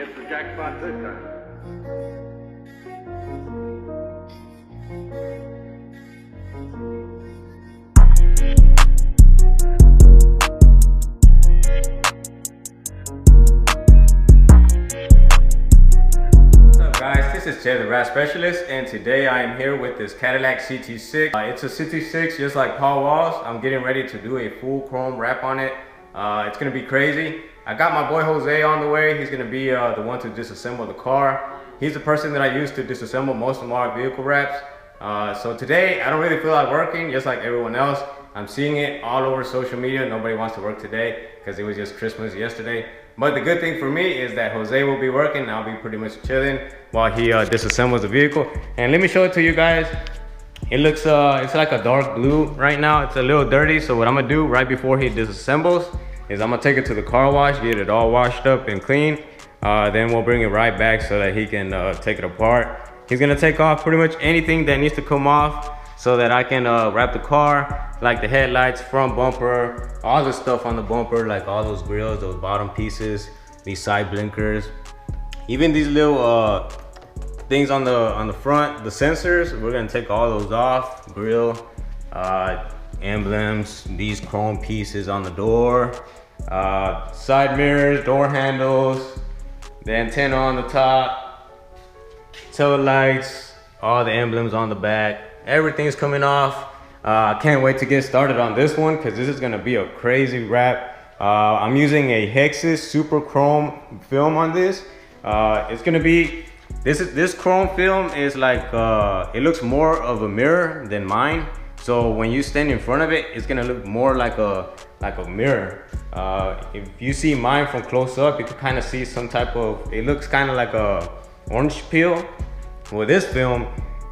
hits the jackpot this time. This is Jay the Wrap Specialist, and today I am here with this Cadillac CT6. It's a CT6 just like Paul Wall's. I'm getting ready to do a full chrome wrap on it. It's gonna be crazy. I got my boy Jose on the way. He's gonna be the one to disassemble the car. He's the person that I use to disassemble most of my vehicle wraps. So today I don't really feel like working, just like everyone else. I'm seeing it all over social media. Nobody wants to work today because it was just Christmas yesterday. But the good thing for me is that Jose will be working and I'll be pretty much chilling while he disassembles the vehicle. And let me show it to you guys. It looks, it's like a dark blue right now. It's a little dirty. So what I'm gonna do right before he disassembles is I'm gonna take it to the car wash, get it all washed up and clean. Then we'll bring it right back so that he can take it apart. He's gonna take off pretty much anything that needs to come off so that I can wrap the car, like the headlights, front bumper, all the stuff on the bumper, like all those grills, those bottom pieces, these side blinkers, even these little things on the front, the sensors. We're gonna take all those off. Grill, emblems, these chrome pieces on the door, side mirrors, door handles, the antenna on the top, tail lights, all the emblems on the back. Everything's coming off. I can't wait to get started on this one because this is gonna be a crazy wrap. I'm using a Hexus Super Chrome film on this. It's gonna be, this chrome film is like, it looks more of a mirror than mine. So when you stand in front of it, it's gonna look more like a mirror. If you see mine from close up, you can kind of see some type of, it looks kind of like a orange peel. Well, this film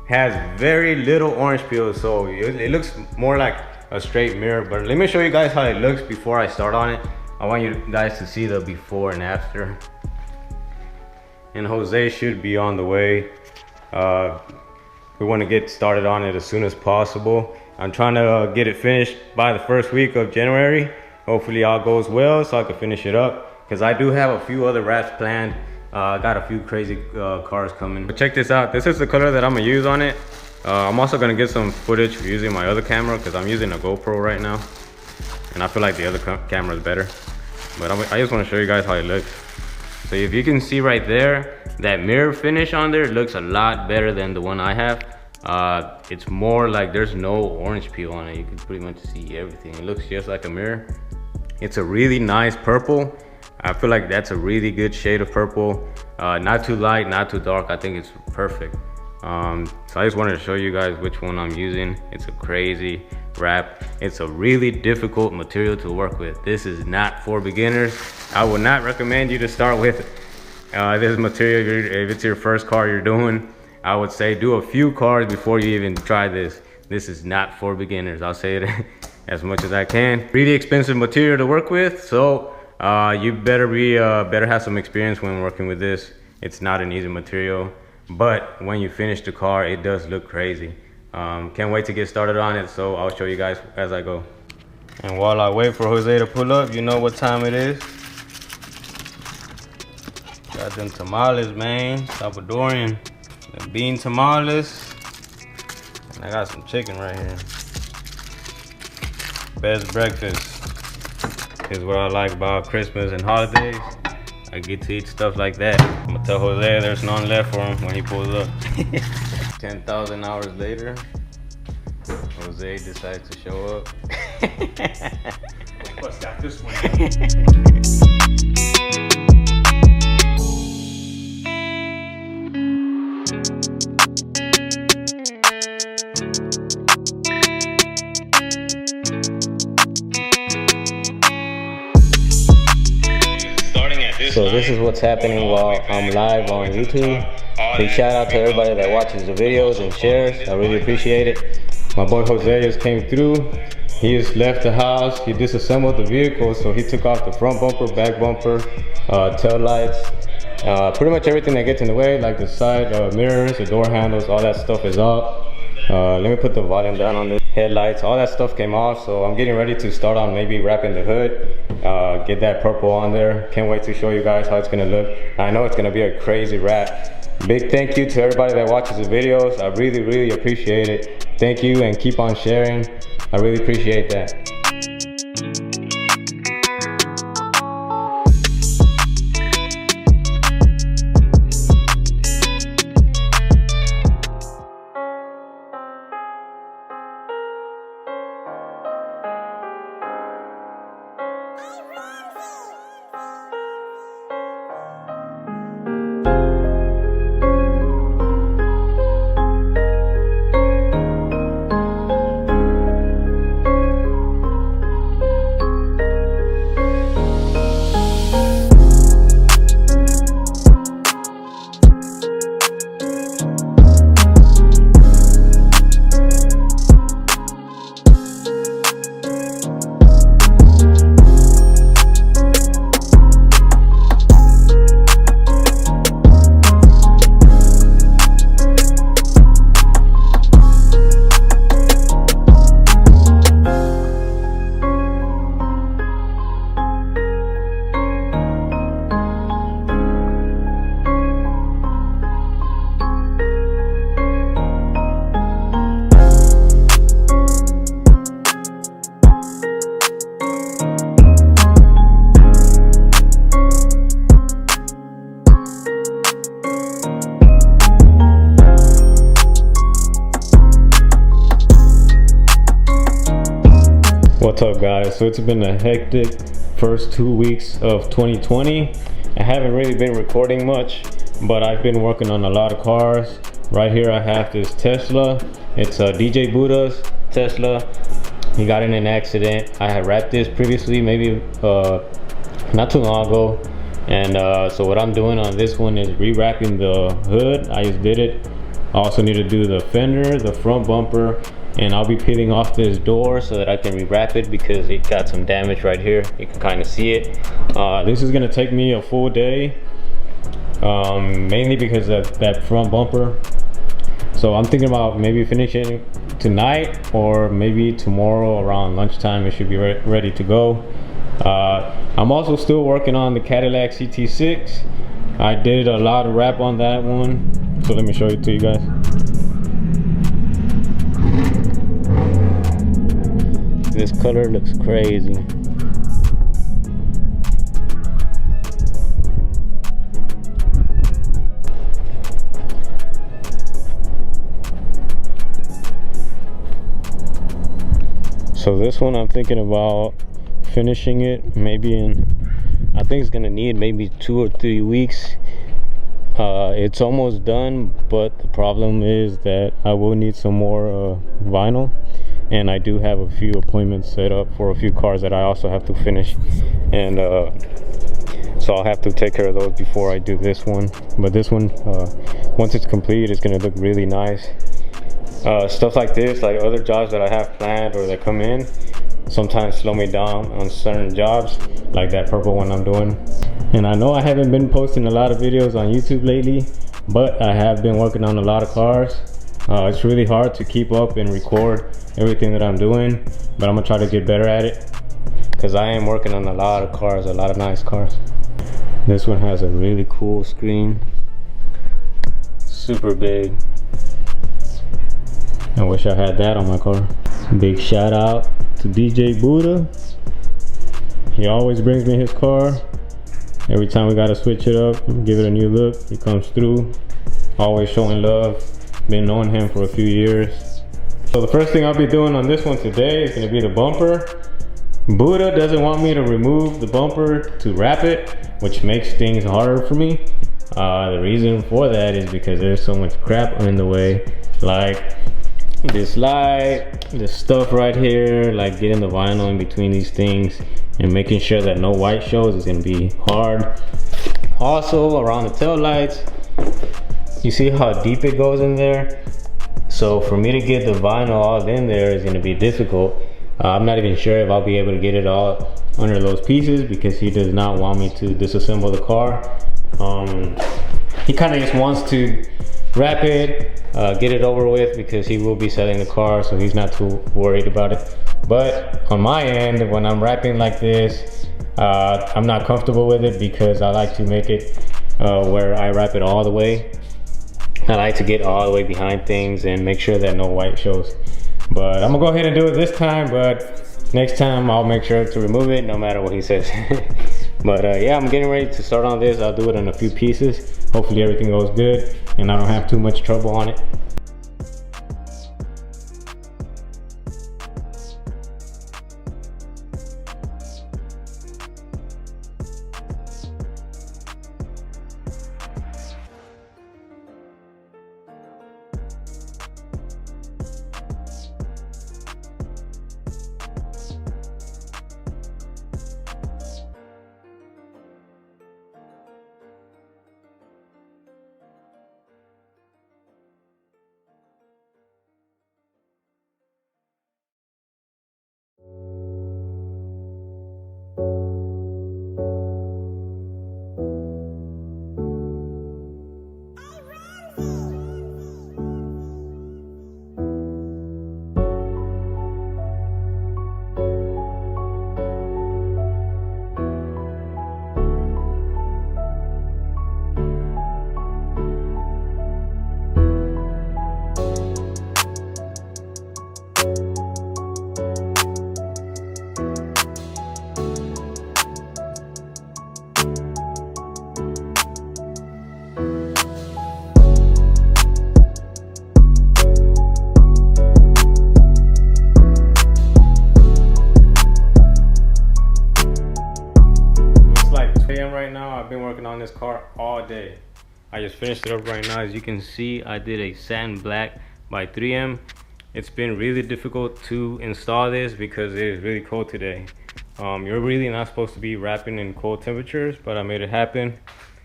has very little orange peel, so it looks more like a straight mirror. But let me show you guys how it looks before I start on it. I want you guys to see the before and after. And Jose should be on the way. We want to get started on it as soon as possible. I'm trying to get it finished by the first week of January. Hopefully all goes well so I can finish it up, because I do have a few other wraps planned. I got a few crazy cars coming. But check this out. This is the color that I'm gonna use on it. I'm also gonna get some footage using my other camera because I'm using a GoPro right now. And I feel like the other camera is better. But I just wanna show you guys how it looks. So if you can see right there, that mirror finish on there looks a lot better than the one I have. It's more like there's no orange peel on it. You can pretty much see everything. It looks just like a mirror. It's a really nice purple. I feel like that's a really good shade of purple. Not too light, not too dark. I think it's perfect. So I just wanted to show you guys which one I'm using. It's a crazy wrap. It's a really difficult material to work with. This is not for beginners. I would not recommend you to start with this material. If it's your first car you're doing, I would say do a few cars before you even try this. This is not for beginners. I'll say it as much as I can. Really expensive material to work with, so you better have some experience when working with this. It's not an easy material, but when you finish the car, it does look crazy. Can't wait to get started on it, so I'll show you guys as I go. And while I wait for Jose to pull up, you know what time it is. Got them tamales, man. Salvadorian. The bean tamales. And I got some chicken right here. Best breakfast is what I like about Christmas and holidays. I get to eat stuff like that. I'm gonna tell Jose there's none left for him when he pulls up. 10,000 hours later, Jose decides to show up. Plus got this one. So this is what's happening while I'm live on YouTube. Big shout out to everybody that watches the videos and shares. I really appreciate it. My boy Jose just came through. He just left the house. He disassembled the vehicle, so he took off the front bumper, back bumper, tail lights, pretty much everything that gets in the way, like the side mirrors, the door handles, all that stuff is up. Let me put the volume down on this. headlights, all that stuff came off. So I'm getting ready to start on maybe wrapping the hood, get that purple on there. Can't wait to show you guys how it's gonna look. I know it's gonna be a crazy wrap. Big thank you to everybody that watches the videos. I really appreciate it. Thank you, and keep on sharing. I really appreciate that. What's up, guys? So it's been a hectic first 2 weeks of 2020. I haven't really been recording much, but I've been working on a lot of cars. Right here I have this Tesla. It's a DJ Buddha's Tesla. He got in an accident. I had wrapped this previously, maybe not too long ago, and so what I'm doing on this one is rewrapping the hood. I just did it. I also need to do the fender, the front bumper, and I'll be peeling off this door so that I can rewrap it because it got some damage right here. You can kind of see it. This is gonna take me a full day, mainly because of that front bumper. So I'm thinking about maybe finishing tonight or maybe tomorrow around lunchtime. It should be ready to go. I'm also still working on the Cadillac CT6. I did a lot of wrap on that one, so let me show it to you guys. This color looks crazy. So this one I'm thinking about finishing it maybe in, I think it's gonna need maybe 2 or 3 weeks. It's almost done, but the problem is that I will need some more vinyl, and I do have a few appointments set up for a few cars that I also have to finish, and so I'll have to take care of those before I do this one. But this one, once it's complete, it's gonna look really nice. Stuff like this, like other jobs that I have planned or that come in, sometimes slow me down on certain jobs, like that purple one I'm doing. And I know I haven't been posting a lot of videos on YouTube lately, but I have been working on a lot of cars. It's really hard to keep up and record everything that I'm doing, but I'm gonna try to get better at it because I am working on a lot of cars, a lot of nice cars. This one has a really cool screen, super big. I wish I had that on my car. Big shout out to DJ Buddha. He always brings me his car. Every time we gotta switch it up, give it a new look, he comes through. Always showing love. Been knowing him for a few years. So the first thing I'll be doing on this one today is gonna be the bumper. Buddha doesn't want me to remove the bumper to wrap it, which makes things harder for me. The reason for that is because there's so much crap in the way, like this light, this stuff right here, like getting the vinyl in between these things and making sure that no white shows is gonna be hard. Also around the tail lights, you see how deep it goes in there? So for me to get the vinyl all in there is gonna be difficult. I'm not even sure if I'll be able to get it all under those pieces because he does not want me to disassemble the car. he kind of just wants to wrap it, get it over with, because he will be selling the car, so he's not too worried about it. But on my end, when I'm wrapping like this, I'm not comfortable with it because I like to make it where I wrap it all the way. I like to get all the way behind things and make sure that no white shows. But I'm gonna go ahead and do it this time, but next time I'll make sure to remove it no matter what he says. But yeah, I'm getting ready to start on this. I'll do it in a few pieces. Hopefully everything goes good and I don't have too much trouble on it. Right now, I've been working on this car all day. I just finished it up right now. As you can see, I did a satin black by 3M. It's been really difficult to install this because it is really cold today. You're really not supposed to be wrapping in cold temperatures, but I made it happen.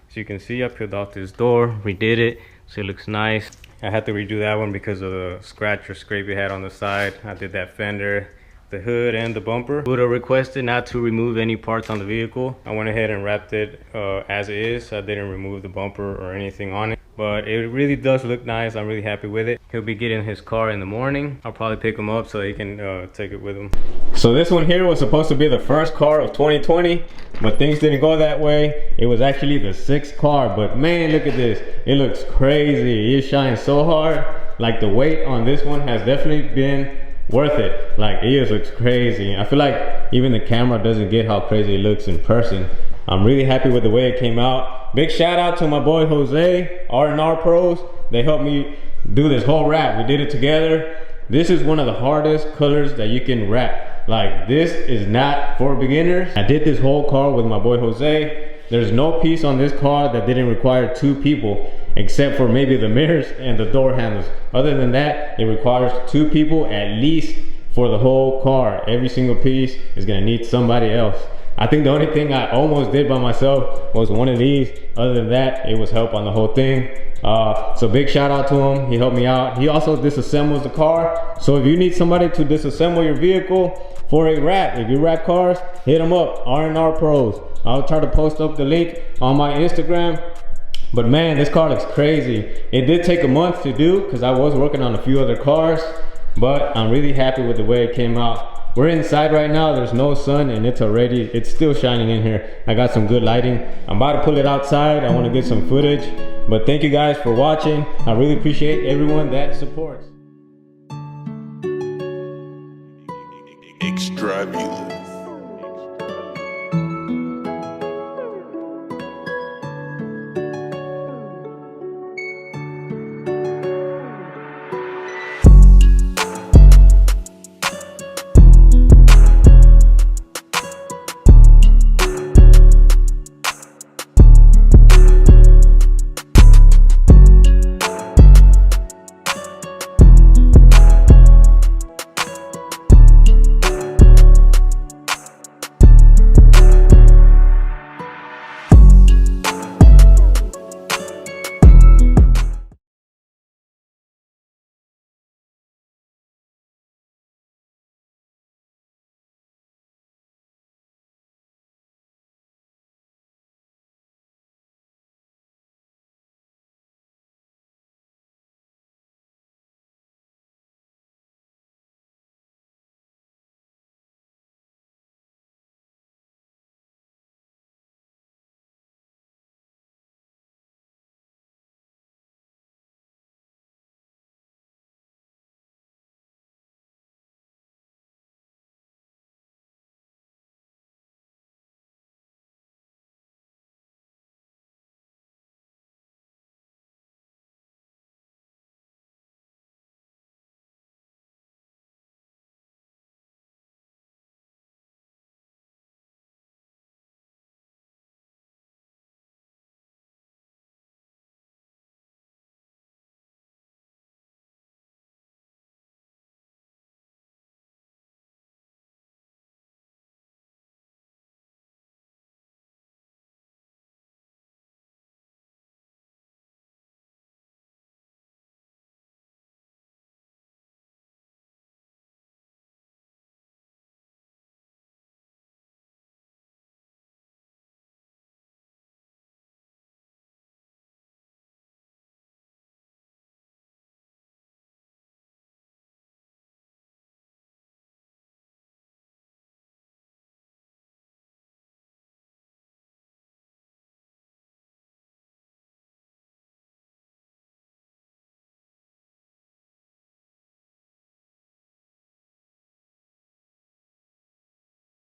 As you can see, I peeled off this door, redid it, so it looks nice. I had to redo that one because of the scratch or scrape it had on the side. I did that fender, the hood, and the bumper. Would have requested not to remove any parts on the vehicle. I went ahead and wrapped it as it is. I didn't remove the bumper or anything on it, but it really does look nice. I'm really happy with it. He'll be getting his car in the morning. I'll probably pick him up so he can take it with him. So this one here was supposed to be the first car of 2020, but things didn't go that way. It was actually the 6th car, but man, look at this. It looks crazy. It shines so hard. Like, the weight on this one has definitely been worth it. Like, it just looks crazy. I feel like even the camera doesn't get how crazy it looks in person. I'm really happy with the way it came out. Big shout out to my boy Jose, R&R Pros. They helped me do this whole wrap. We did it together. This is one of the hardest colors that you can wrap. Like, this is not for beginners. I did this whole car with my boy Jose. There's no piece on this car that didn't require 2 people, except for maybe the mirrors and the door handles. Other than that, it requires 2 people at least for the whole car. Every single piece is gonna need somebody else. I think the only thing I almost did by myself was one of these. Other than that, it was help on the whole thing. So big shout out to him. He helped me out. He also disassembles the car. So if you need somebody to disassemble your vehicle for a wrap, if you wrap cars, hit him up, R&R Pros. I'll try to post up the link on my Instagram. But man, this car looks crazy. It did take a month to do because I was working on a few other cars, but I'm really happy with the way it came out. We're inside right now, there's no sun, and it's still shining in here. I got some good lighting. I'm about to pull it outside. I want to get some footage. But thank you guys for watching. I really appreciate everyone that supports. Extravulate.